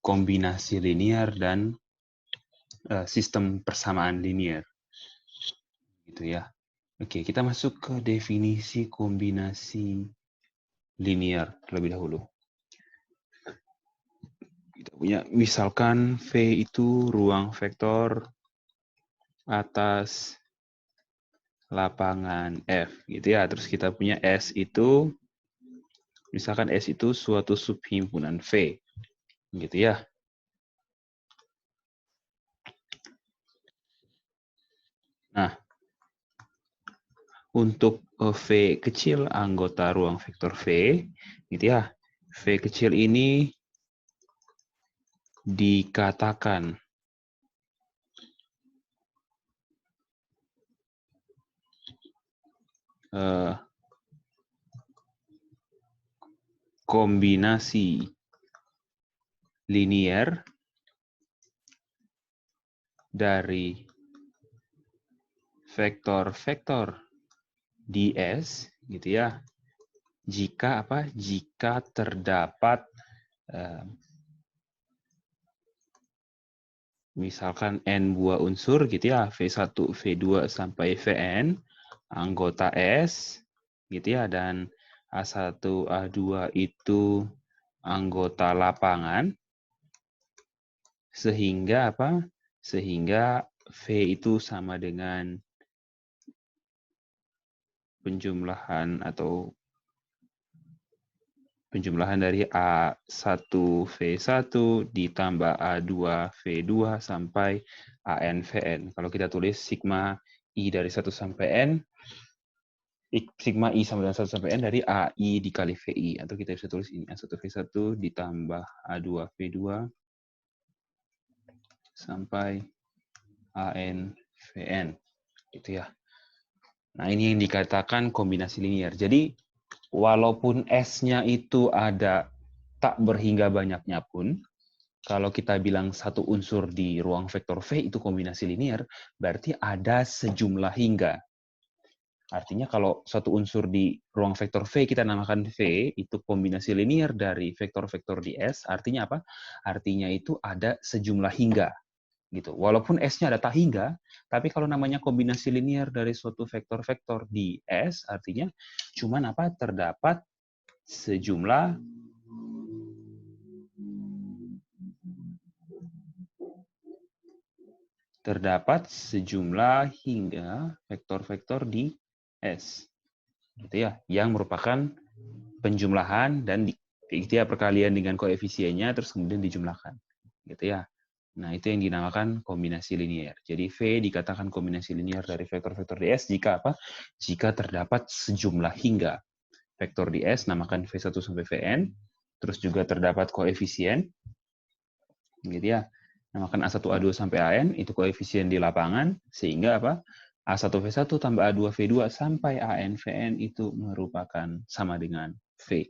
kombinasi linear dan sistem persamaan linear. Gitu ya. Oke, kita masuk ke definisi kombinasi linear terlebih dahulu. Kita punya misalkan V itu ruang vektor atas lapangan F gitu ya. Terus kita punya S itu misalkan S itu suatu subhimpunan V gitu ya. Nah, untuk V kecil anggota ruang vektor V gitu ya. V kecil ini dikatakan kombinasi linear dari vektor-vektor ds gitu ya. Jika apa? Jika terdapat misalkan n buah unsur gitu ya, V1, V2 sampai Vn anggota S gitu ya, dan A1, A2 itu anggota lapangan, sehingga apa? Sehingga V itu sama dengan penjumlahan dari A1 V1 ditambah A2 V2 sampai AN Vn. Kalau kita tulis sigma I dari 1 sampai N, sigma I sama dengan 1 sampai N dari AI dikali VI. Atau kita bisa tulis ini, A1 V1 ditambah A2 V2 sampai AN Vn. Gitu ya. Nah, ini yang dikatakan kombinasi linear. Jadi, walaupun S-nya itu ada tak berhingga banyaknya pun, kalau kita bilang satu unsur di ruang vektor V itu kombinasi linear, berarti ada sejumlah hingga. Artinya kalau satu unsur di ruang vektor V kita namakan V, itu kombinasi linear dari vektor-vektor di S, artinya apa? Artinya itu ada sejumlah hingga. Gitu. Walaupun S-nya ada tak hingga, tapi kalau namanya kombinasi linear dari suatu vektor-vektor di S, artinya cuman apa? Terdapat sejumlah hingga vektor-vektor di S. Gitu ya, yang merupakan penjumlahan dan gitu ya, perkalian dengan koefisiennya terus kemudian dijumlahkan. Gitu ya. Nah, itu yang dinamakan kombinasi linear. Jadi V dikatakan kombinasi linear dari vektor-vektor di S jika apa? Jika terdapat sejumlah hingga. Vektor di S namakan V1 sampai Vn, terus juga terdapat koefisien, gitu ya. Namakan A1, A2 sampai AN, itu koefisien di lapangan, sehingga apa? A1 V1 tambah A2 V2 sampai AN Vn itu merupakan sama dengan V.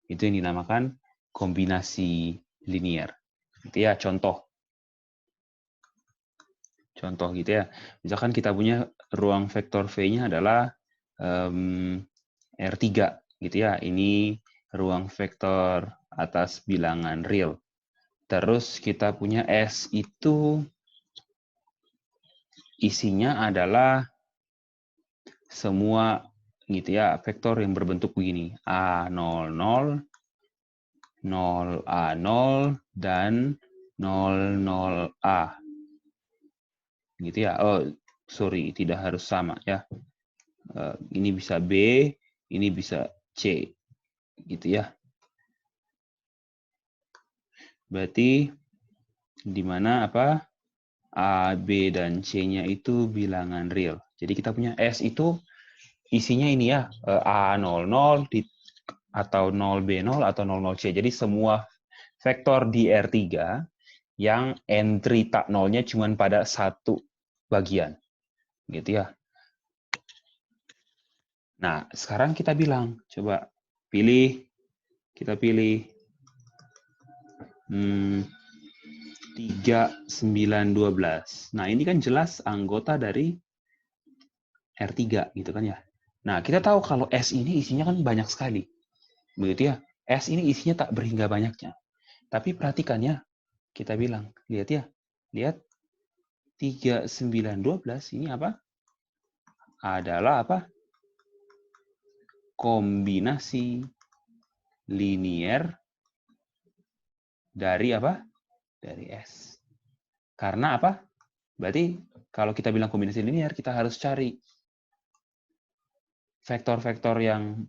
Itu yang dinamakan kombinasi linear. Itu ya contoh. Contoh gitu ya. Misalkan kita punya ruang vektor V-nya adalah R3 gitu ya. Ini ruang vektor atas bilangan real. Terus kita punya S itu isinya adalah semua gitu ya, vektor yang berbentuk begini. A00, 0A0 dan 00A. Gitu ya. Oh, sorry, tidak harus sama ya. Ini bisa B, ini bisa C. Gitu ya. Berarti di mana apa? A, B, dan C-nya itu bilangan real. Jadi kita punya S itu isinya ini ya, A00 atau 0B0 atau 00C. Jadi semua vektor di R3 yang entry tak nolnya cuma pada satu bagian. Gitu ya. Nah, sekarang kita bilang, coba pilih, kita pilih 3, 9, 12. Nah, ini kan jelas anggota dari R3 gitu kan ya. Nah, kita tahu kalau S ini isinya kan banyak sekali. Begitu ya. S ini isinya tak berhingga banyaknya. Tapi perhatikan ya, kita bilang, lihat ya, lihat 3, 9, 12 ini apa? Adalah apa? Kombinasi linier dari apa? Dari S. Karena apa? Berarti kalau kita bilang kombinasi linier, kita harus cari vektor-vektor yang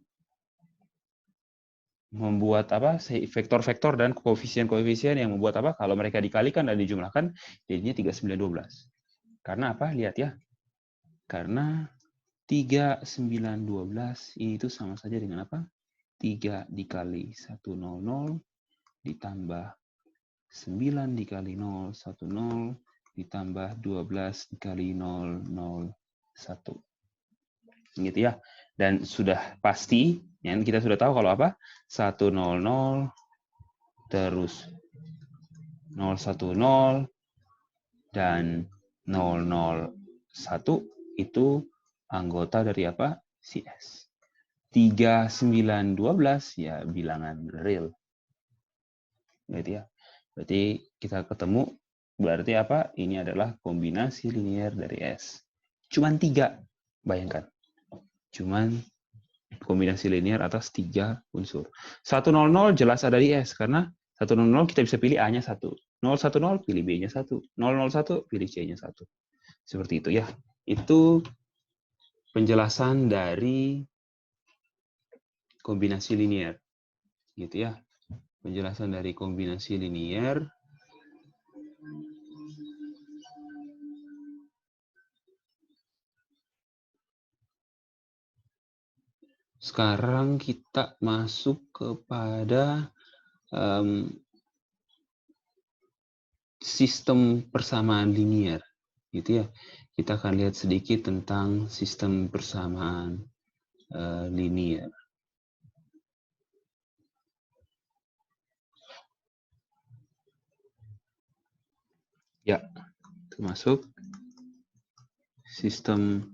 membuat apa? Vektor-vektor dan koefisien-koefisien yang membuat apa? Kalau mereka dikalikan dan dijumlahkan, jadinya 3, 9, 12. Karena apa? Lihat ya. Karena 3, 9, 12 ini itu sama saja dengan apa? 3 dikali 100 ditambah 9 dikali 010 ditambah 12 dikali 001. Gitu ya. Dan sudah pasti, ya, kita sudah tahu kalau apa? 100 terus 010 dan 001 itu anggota dari apa? Si S. 3, 9, 12 ya bilangan real. Gitu ya. Berarti kita ketemu, berarti apa? Ini adalah kombinasi linier dari S. Cuman 3, bayangkan. Cuman kombinasi linier atas 3 unsur. 100 jelas ada di S, karena 100 kita bisa pilih A-nya 1. 010 pilih B-nya 1. 001 pilih C-nya 1. Seperti itu ya. Itu penjelasan dari kombinasi linier. Gitu ya. Penjelasan dari kombinasi linier. Sekarang kita masuk kepada sistem persamaan linier. Gitu ya. Kita akan lihat sedikit tentang sistem persamaan linier. Ya, termasuk sistem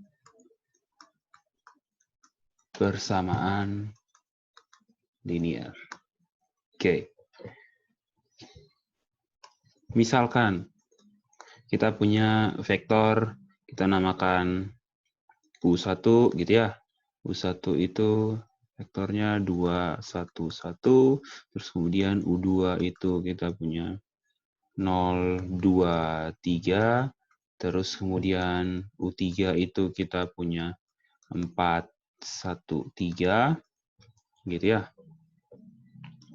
persamaan linier. Oke. Misalkan kita punya vektor, kita namakan U1 gitu ya. U1 itu vektornya 2, 1, 1. Terus kemudian U2 itu kita punya 0, 2, 3. Terus kemudian U3 itu kita punya 4, 1, 3. Gitu ya.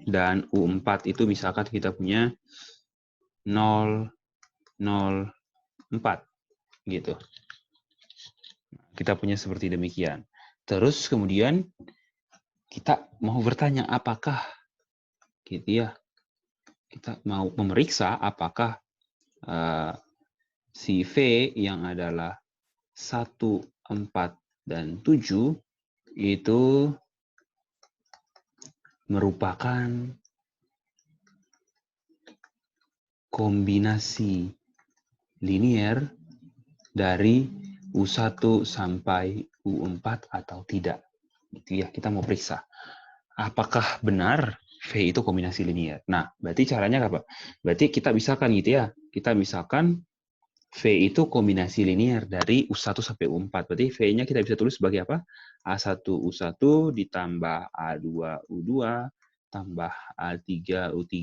Dan U4 itu misalkan kita punya 0, 0, 4. Gitu. Kita punya seperti demikian. Terus kemudian kita mau bertanya apakah gitu ya. Kita mau memeriksa apakah si V yang adalah 1, 4, dan 7 itu merupakan kombinasi linier dari U1 sampai U4 atau tidak. Itu ya, kita mau periksa. Apakah benar V itu kombinasi linier? Nah, berarti caranya apa? Berarti kita misalkan gitu ya. Kita misalkan V itu kombinasi linier dari U1 sampai U4. Berarti V-nya kita bisa tulis sebagai apa? A1 U1 ditambah A2 U2 tambah A3 U3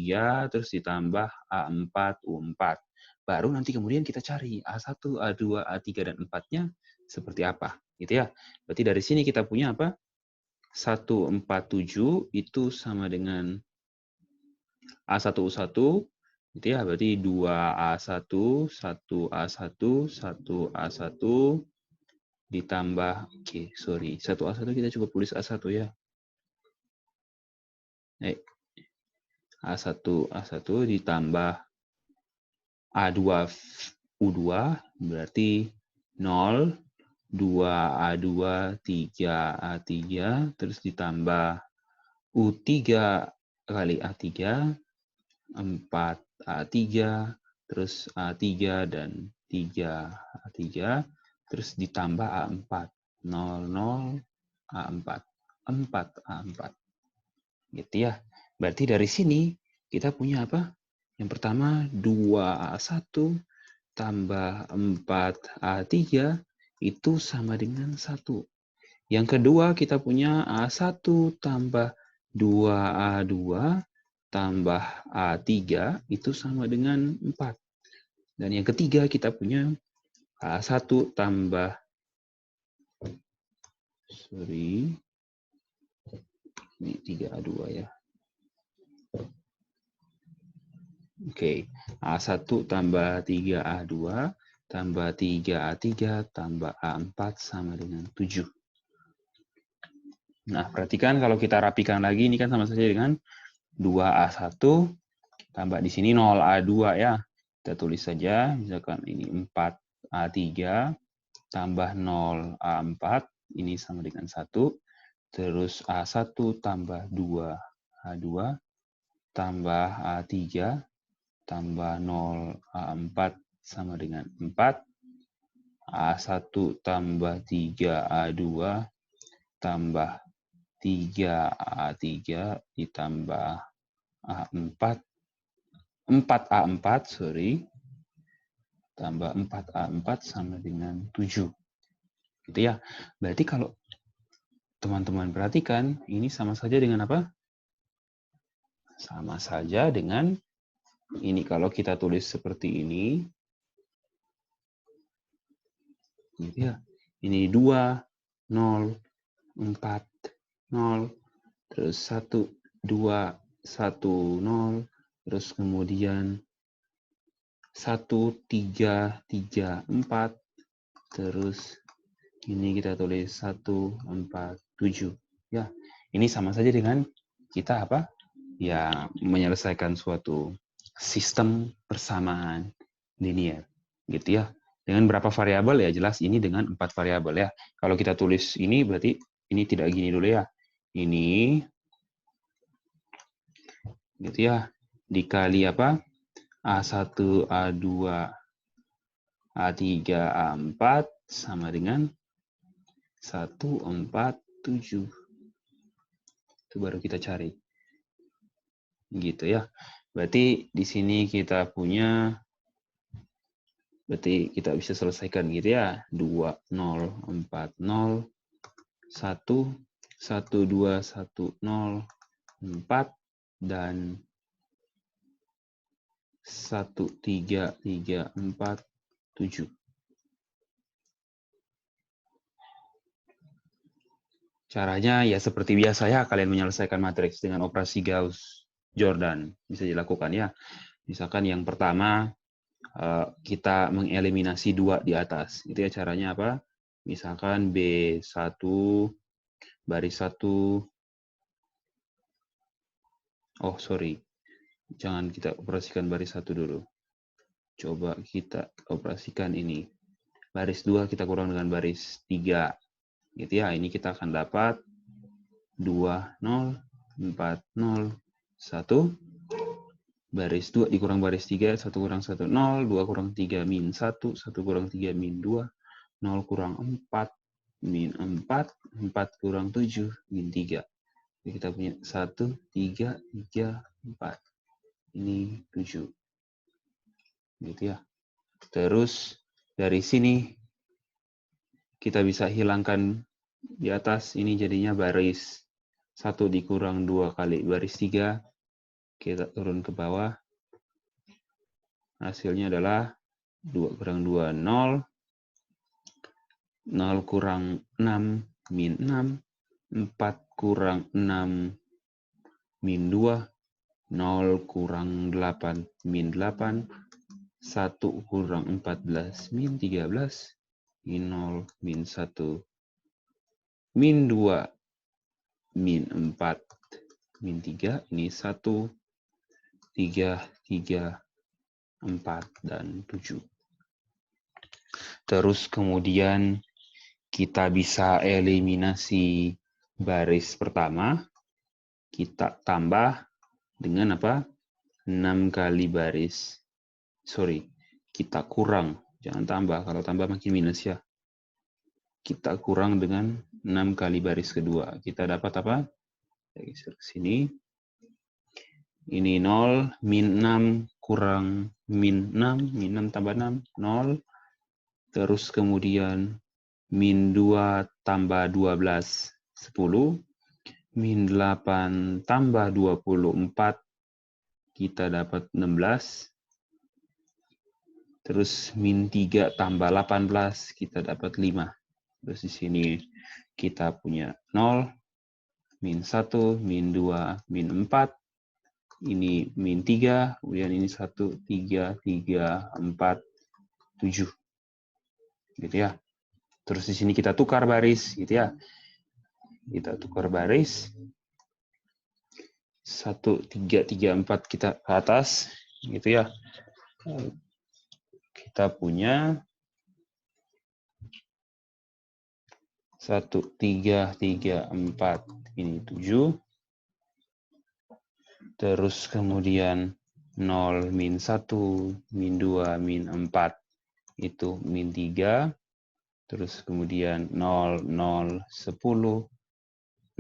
terus ditambah A4 U4. Baru nanti kemudian kita cari A1, A2, A3 dan 4-nya seperti apa. Gitu ya. Berarti dari sini kita punya apa? 147 itu sama dengan A1 U1 gitu ya, berarti 2A1, 1A1, 1A1 ditambah, oke, sorry, 1A1 kita cukup tulis A1 ya. A1, A1 ditambah A2 U2 berarti 0, 2A2, 3A3, terus ditambah U3 kali A3, 4A3, terus A3 dan 3A3, terus ditambah A4, 00, A4, 4A4. Gitu ya. Berarti dari sini kita punya apa? Yang pertama 2A1 tambah 4A3 itu sama dengan 1. Yang kedua kita punya A1 tambah 2A2 tambah A3 itu sama dengan 4. Dan yang ketiga kita punya A1 tambah, ini 3A2 ya. Oke, A1 tambah 3A2 tambah 3A3 tambah A4 sama dengan 7. Nah, perhatikan kalau kita rapikan lagi, ini kan sama saja dengan 2A1 tambah di sini 0A2 ya. Kita tulis saja, misalkan ini 4A3 tambah 0A4, ini sama dengan 1. Terus A1 tambah 2A2 tambah A3 tambah 0A4 sama dengan 4. A1 tambah 3A2 tambah 3A3 ditambah A4. 4A4, tambah 4A4 sama dengan 7. Gitu ya. Berarti kalau teman-teman perhatikan, ini sama saja dengan apa? Sama saja dengan ini. Kalau kita tulis seperti ini, gitu ya. Ini 2, 0, 4, 0, terus 1, 2, 1, 0, terus kemudian 1, 3, 3, 4, terus ini kita tulis 1, 4, 7. Ya, ini sama saja dengan kita apa? Ya, menyelesaikan suatu sistem persamaan linear. Gitu ya. Dengan berapa variabel ya? Jelas ini dengan 4 variabel ya. Kalau kita tulis ini berarti ini tidak gini dulu ya. Ini gitu ya. Dikali apa? A1, A2, A3, A4 sama dengan 1, 4, 7. Itu baru kita cari. Gitu ya. Berarti di sini kita punya, berarti kita bisa selesaikan gitu ya. 2, 0, 4, 0, 1, 1, 2, 1, 0, 4, dan 1, 3, 3, 4, 7. Caranya ya seperti biasa ya, kalian menyelesaikan matriks dengan operasi Gauss-Jordan. Bisa dilakukan ya. Misalkan yang pertama, kita mengeliminasi 2 di atas. Itu ya caranya apa? Misalkan B1, baris 1. Oh, sorry. Jangan kita operasikan baris 1 dulu. Coba kita operasikan ini. Baris 2 kita kurang dengan baris 3. Gitu ya, ini kita akan dapat 2, 0, 4, 0, 1. Baris 2 dikurang baris 3, 1 kurang 1, 0, 2 kurang 3, min 1, 1 kurang 3, min 2, 0 kurang 4, min 4, 4 kurang 7, min 3. Jadi kita punya 1, 3, 3, 4. Ini 7. Gitu ya. Terus dari sini kita bisa hilangkan di atas, ini jadinya baris 1 dikurang 2 kali baris 3. Kita turun ke bawah. Hasilnya adalah 2 kurang 2, 0. 0 kurang 6, min 6. 4 kurang 6, min 2. 0 kurang 8, min 8. 1 kurang 14, min 13. Min 0, min 1. Min 2, min 4, min 3. Ini 1, 3, 3, 4, dan 7. Terus kemudian kita bisa eliminasi baris pertama. Kita tambah dengan apa? 6 kali baris. Sorry, kita kurang. Jangan tambah, kalau tambah makin minus ya. Kita kurang dengan 6 kali baris kedua. Kita dapat apa? Kita geser ke sini. Ini 0, min 6 kurang min 6, min 6 tambah 6, 0. Terus kemudian min 2 tambah 12, 10. Min 8 tambah 24, kita dapat 16. Terus min 3 tambah 18, kita dapat 5. Terus di sini kita punya 0, min 1, min 2, min 4. Ini min 3, kemudian ini 1, 3, 3, 4, 7. Gitu ya. Terus di sini kita tukar baris, gitu ya. Kita tukar baris. 1, 3, 3, 4 kita ke atas, gitu ya. Kita punya 1, 3, 3, 4, ini 7. Terus kemudian 0, min 1, min 2, min 4, itu min 3. Terus kemudian 0, 0, 10,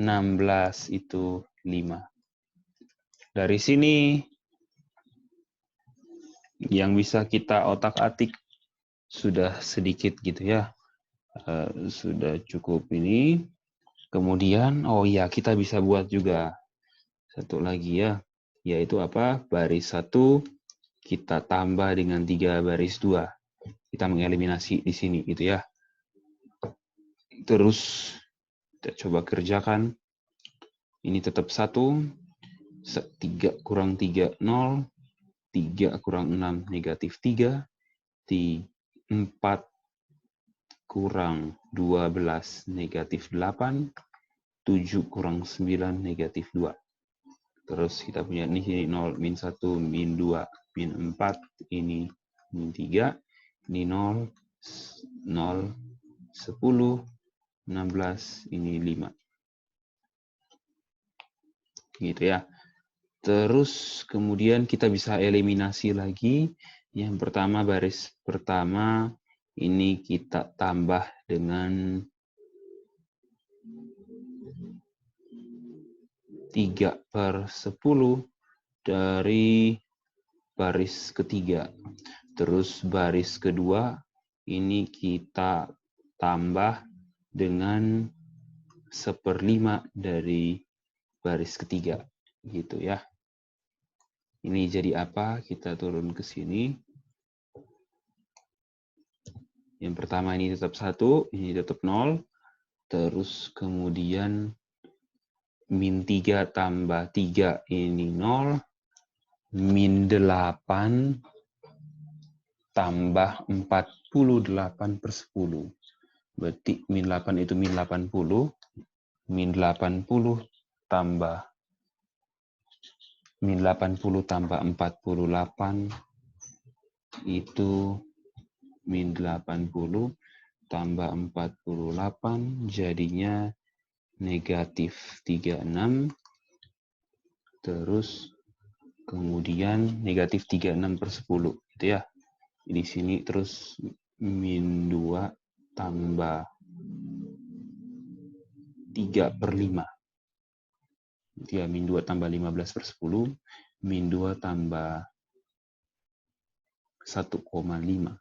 16, itu 5. Dari sini yang bisa kita otak-atik sudah sedikit gitu ya. Sudah cukup ini. Kemudian, oh iya, kita bisa buat juga satu lagi ya. Yaitu apa? Baris 1 kita tambah dengan 3 baris 2. Kita mengeliminasi di sini gitu ya. Terus kita coba kerjakan. Ini tetap 1. 3 kurang 3, 0. 3 kurang 6, negatif 3. 4 kurang 12, negatif 8. 7 kurang 9, negatif 2. Terus kita punya ini sini 0, min 1, min 2, min 4. Ini min 3. Ini 0, 0, 10, 16, ini 5. Gitu ya. Terus kemudian kita bisa eliminasi lagi. Yang pertama, baris pertama, ini kita tambah dengan 3/10 dari baris ketiga. Terus baris kedua, ini kita tambah dengan 1/5 dari baris ketiga. Gitu ya. Ini jadi apa? Kita turun ke sini. Yang pertama ini tetap 1, ini tetap 0. Terus kemudian min 3 tambah 3, ini 0. Min 8 tambah 48/10. Berarti min 8 itu min 80. Min 80 tambah min 80 tambah 48 itu min 80 tambah 48 jadinya negatif 36. Terus kemudian negatif 36/10 gitu ya. Di sini terus min 2 tambah 3/5. Ya, min 2 tambah 15/10, min 2 tambah 1,5.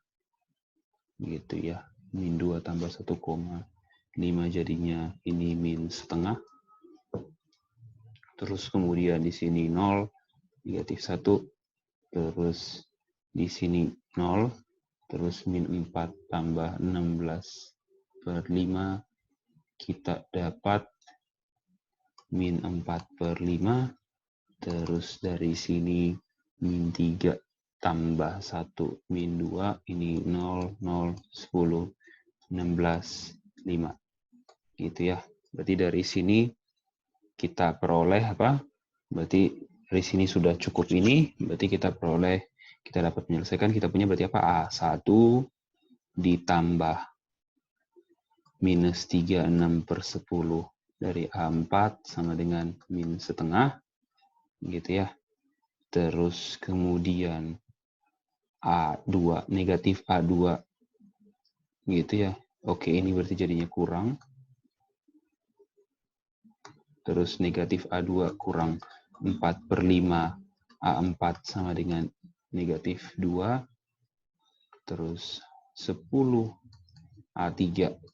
Gitu ya. Min 2 tambah 1,5 jadinya ini min setengah. Terus kemudian di sini 0, negatif 1. Terus di sini 0. Terus min 4 tambah 16/5. Kita dapat min 4/5. Terus dari sini min 3 tambah 1, min 2. Ini 0, 0, 10, 16, 5. Gitu ya. Berarti dari sini kita peroleh apa? Berarti dari sini sudah cukup ini. Berarti kita peroleh, kita dapat menyelesaikan. Kita punya berarti apa? A1 ditambah minus 36/10 dari A4 sama dengan min setengah. Gitu ya. Terus kemudian A2, negatif A2. Gitu ya. Oke, ini berarti jadinya kurang. Terus negatif A2 kurang 4/5 A4 sama dengan negatif 2, terus 10 A3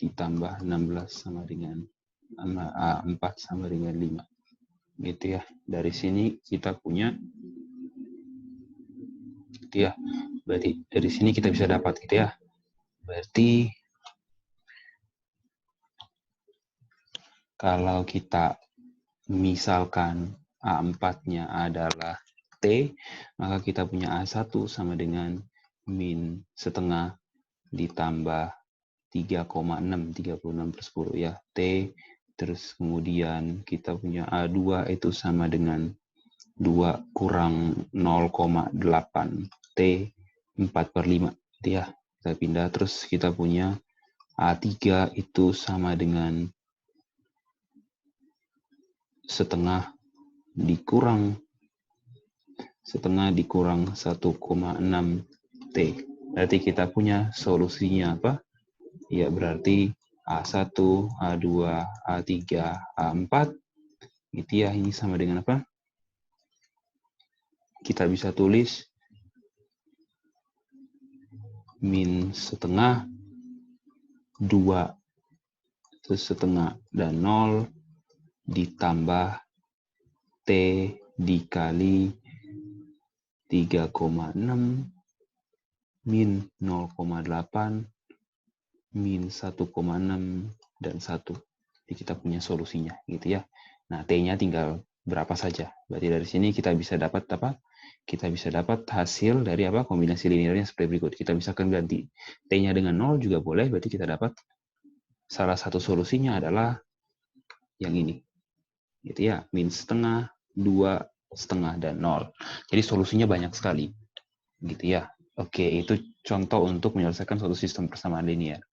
ditambah 16 sama dengan A4 sama dengan 5. Gitu ya. Dari sini kita punya, gitu ya. Berarti dari sini kita bisa dapat, gitu ya. Berarti kalau kita misalkan A4-nya adalah T, maka kita punya A1 sama dengan min setengah ditambah 3,6, 36 per 10 ya, T. Terus kemudian kita punya A2 itu sama dengan 2 kurang 0,8 T 4 per 5. Ya, kita pindah. Terus kita punya A3 itu sama dengan setengah dikurang 1,6 T. Berarti kita punya solusinya apa? Ya, berarti A1, A2, A3, A4. Gitu ya, ini sama dengan apa? Kita bisa tulis min setengah 2 terus setengah dan 0 ditambah T dikali 3,6 min 0,8 min 1,6 dan 1. Jadi kita punya solusinya, gitu ya. Nah, T-nya tinggal berapa saja. Berarti dari sini kita bisa dapat apa? Kita bisa dapat hasil dari apa? Kombinasi linearnya seperti berikut. Kita bisa ganti T-nya dengan 0 juga boleh, berarti kita dapat salah satu solusinya adalah yang ini. Gitu ya, min setengah, 2, setengah, dan 0. Jadi solusinya banyak sekali. Gitu ya. Oke, itu contoh untuk menyelesaikan suatu sistem persamaan linear.